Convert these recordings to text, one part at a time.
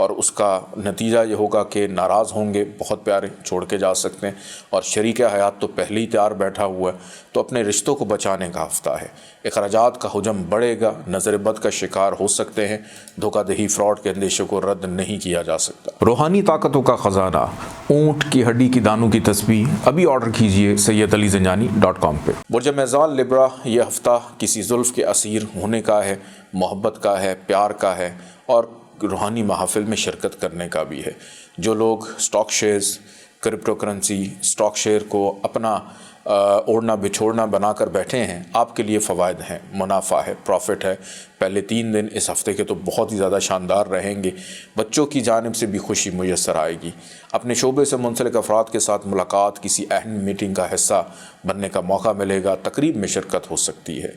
اور اس کا نتیجہ یہ ہوگا کہ ناراض ہوں گے، بہت پیارے چھوڑ کے جا سکتے ہیں، اور شریک حیات تو پہلے ہی تیار بیٹھا ہوا ہے، تو اپنے رشتوں کو بچانے کا ہفتہ ہے۔ اخراجات کا حجم بڑھے گا، نظر بد کا شکار ہو سکتے ہیں، دھوکہ دہی فراڈ کے اندیشے کو رد نہیں کیا جا سکتا۔ روحانی طاقتوں کا خزانہ، اونٹ کی ہڈی کی دانوں کی تسبیح ابھی آرڈر کیجئے sayyidalizanjani.com پہ۔ برج میزان لبرا، یہ ہفتہ کسی زلف کے اسیر ہونے کا ہے، محبت کا ہے، پیار کا ہے، اور روحانی محافل میں شرکت کرنے کا بھی ہے۔ جو لوگ stock shares, crypto currency, stock share کو اپنا اوڑھنا بچھوڑنا بنا کر بیٹھے ہیں، آپ کے لیے فوائد ہیں، منافع ہے، پروفٹ ہے۔ پہلے 3 دن اس ہفتے کے تو بہت ہی زیادہ شاندار رہیں گے۔ بچوں کی جانب سے بھی خوشی میسر آئے گی۔ اپنے شعبے سے منسلک افراد کے ساتھ ملاقات، کسی اہم میٹنگ کا حصہ بننے کا موقع ملے گا، تقریب میں شرکت ہو سکتی ہے۔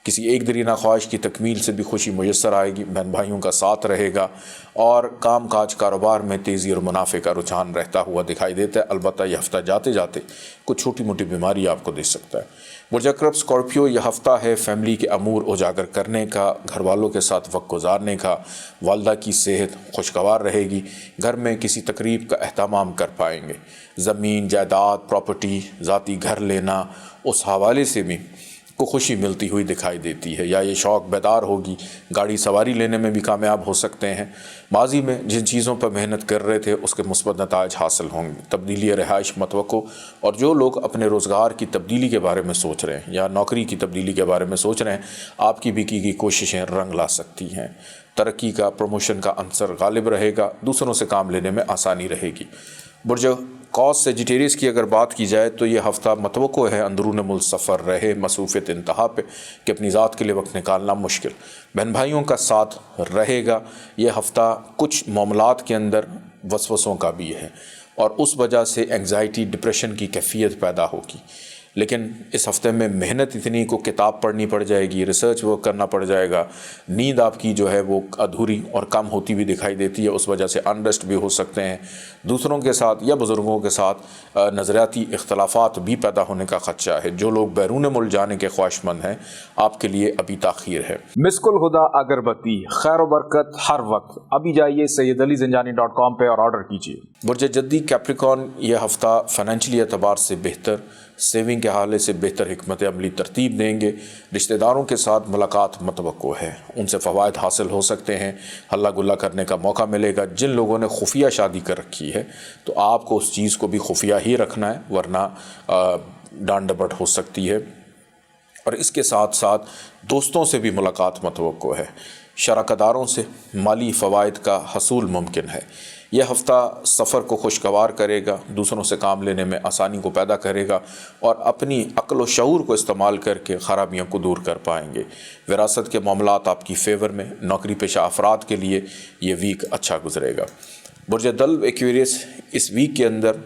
کسی ایک درینہ خواہش کی تکمیل سے بھی خوشی میسر آئے گی، بہن بھائیوں کا ساتھ رہے گا، اور کام کاج کاروبار میں تیزی اور منافع کا رجحان رہتا ہوا دکھائی دیتا ہے۔ البتہ یہ ہفتہ جاتے جاتے کچھ چھوٹی موٹی بیماری آپ کو دے سکتا ہے۔ برج عقرب اسکارپیو، یہ ہفتہ ہے فیملی کے امور اجاگر کرنے کا، گھر والوں کے ساتھ وقت گزارنے کا، والدہ کی صحت خوشگوار رہے گی، گھر میں کسی تقریب کا اہتمام کر پائیں گے۔ زمین، جائیداد، پراپرٹی، ذاتی گھر لینا، اس حوالے سے بھی کو خوشی ملتی ہوئی دکھائی دیتی ہے، یا یہ شوق بیدار ہوگی، گاڑی سواری لینے میں بھی کامیاب ہو سکتے ہیں۔ ماضی میں جن چیزوں پر محنت کر رہے تھے اس کے مثبت نتائج حاصل ہوں گے۔ تبدیلی رہائش متوقع، اور جو لوگ اپنے روزگار کی تبدیلی کے بارے میں سوچ رہے ہیں یا نوکری کی تبدیلی کے بارے میں سوچ رہے ہیں، آپ کی بھی کی گئی کوششیں رنگ لا سکتی ہیں۔ ترقی کا، پروموشن کا عنصر غالب رہے گا، دوسروں سے کام لینے میں آسانی رہے گی۔ برج قوس سیجیٹیریس کی اگر بات کی جائے تو یہ ہفتہ متوقع ہے اندرون ملک سفر رہے، مصروفیت انتہا پہ کہ اپنی ذات کے لیے وقت نکالنا مشکل۔ بہن بھائیوں کا ساتھ رہے گا۔ یہ ہفتہ کچھ معاملات کے اندر وسوسوں کا بھی ہے، اور اس وجہ سے انگزائٹی، ڈپریشن کی کیفیت پیدا ہوگی۔ لیکن اس ہفتے میں محنت اتنی کو کتاب پڑھنی پڑ جائے گی، ریسرچ ورک کرنا پڑ جائے گا، نیند آپ کی جو ہے وہ ادھوری اور کم ہوتی بھی دکھائی دیتی ہے، اس وجہ سے انریسٹ بھی ہو سکتے ہیں۔ دوسروں کے ساتھ یا بزرگوں کے ساتھ نظریاتی اختلافات بھی پیدا ہونے کا خدشہ ہے۔ جو لوگ بیرون ملک جانے کے خواہش مند ہیں، آپ کے لیے ابھی تاخیر ہے۔ مسک الہدا اگربتی، خیر و برکت ہر وقت۔ ابھی جائیے sayyidalizanjani.com پہ اور آرڈر کیجیے۔ برج جدی کیپریکارن، یہ ہفتہ فائنینشلی اعتبار سے بہتر، سیونگ کے حوالے سے بہتر حکمت عملی ترتیب دیں گے۔ رشتہ داروں کے ساتھ ملاقات متوقع ہے، ان سے فوائد حاصل ہو سکتے ہیں، ہلا گلا کرنے کا موقع ملے گا۔ جن لوگوں نے خفیہ شادی کر رکھی ہے تو آپ کو اس چیز کو بھی خفیہ ہی رکھنا ہے، ورنہ ڈانٹ ڈپٹ ہو سکتی ہے۔ اور اس کے ساتھ ساتھ دوستوں سے بھی ملاقات متوقع ہے، شراکت داروں سے مالی فوائد کا حصول ممکن ہے۔ یہ ہفتہ سفر کو خوشگوار کرے گا، دوسروں سے کام لینے میں آسانی کو پیدا کرے گا، اور اپنی عقل و شعور کو استعمال کر کے خرابیوں کو دور کر پائیں گے۔ وراثت کے معاملات آپ کی فیور میں، نوکری پیشہ افراد کے لیے یہ ویک اچھا گزرے گا۔ برج دلو ایکویریس، اس ویک کے اندر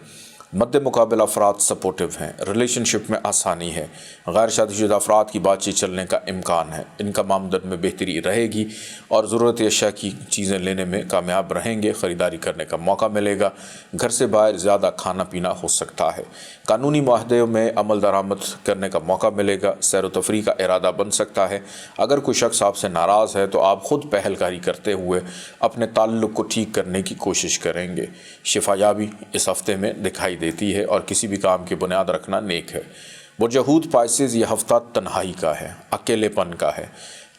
مد مقابل افراد سپورٹیو ہیں، ریلیشن شپ میں آسانی ہے، غیر شادی شدہ افراد کی بات چیت چلنے کا امکان ہے، ان کا آمدن میں بہتری رہے گی، اور ضرورت اشیاء کی چیزیں لینے میں کامیاب رہیں گے، خریداری کرنے کا موقع ملے گا۔ گھر سے باہر زیادہ کھانا پینا ہو سکتا ہے، قانونی معاہدے میں عمل درآمد کرنے کا موقع ملے گا، سیر و تفریح کا ارادہ بن سکتا ہے۔ اگر کوئی شخص آپ سے ناراض ہے تو آپ خود پہل کاری کرتے ہوئے اپنے تعلق کو ٹھیک کرنے کی کوشش کریں گے۔ شفا یابی اس ہفتے میں دکھائی دیتی ہے، اور کسی بھی کام کی بنیاد رکھنا نیک ہے۔ برج حوت پائسز، یہ ہفتہ تنہائی کا ہے، اکیلے پن کا ہے،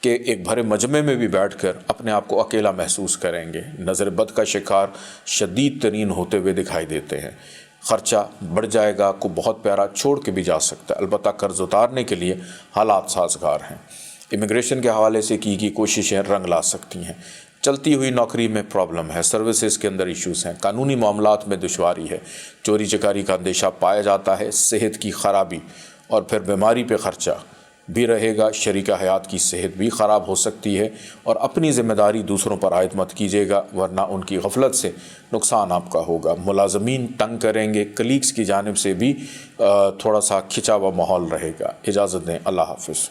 کہ ایک بھرے مجمع میں بھی بیٹھ کر اپنے آپ کو اکیلا محسوس کریں گے۔ نظر بد کا شکار شدید ترین ہوتے ہوئے دکھائی دیتے ہیں۔ خرچہ بڑھ جائے گا، کو بہت پیارا چھوڑ کے بھی جا سکتا ہے، البتہ قرض اتارنے کے لیے حالات سازگار ہیں۔ امیگریشن کے حوالے سے کی کوششیں رنگ لا سکتی ہیں۔ چلتی ہوئی نوکری میں پرابلم ہے، سروسز کے اندر ایشوز ہیں، قانونی معاملات میں دشواری ہے، چوری چکاری کا اندیشہ پایا جاتا ہے، صحت کی خرابی اور پھر بیماری پہ خرچہ بھی رہے گا، شریک حیات کی صحت بھی خراب ہو سکتی ہے، اور اپنی ذمہ داری دوسروں پر عائد مت کیجیے گا، ورنہ ان کی غفلت سے نقصان آپ کا ہوگا۔ ملازمین تنگ کریں گے، کلیگز کی جانب سے بھی تھوڑا سا کھچا ہوا ماحول رہے گا۔ اجازت دیں، اللہ حافظ۔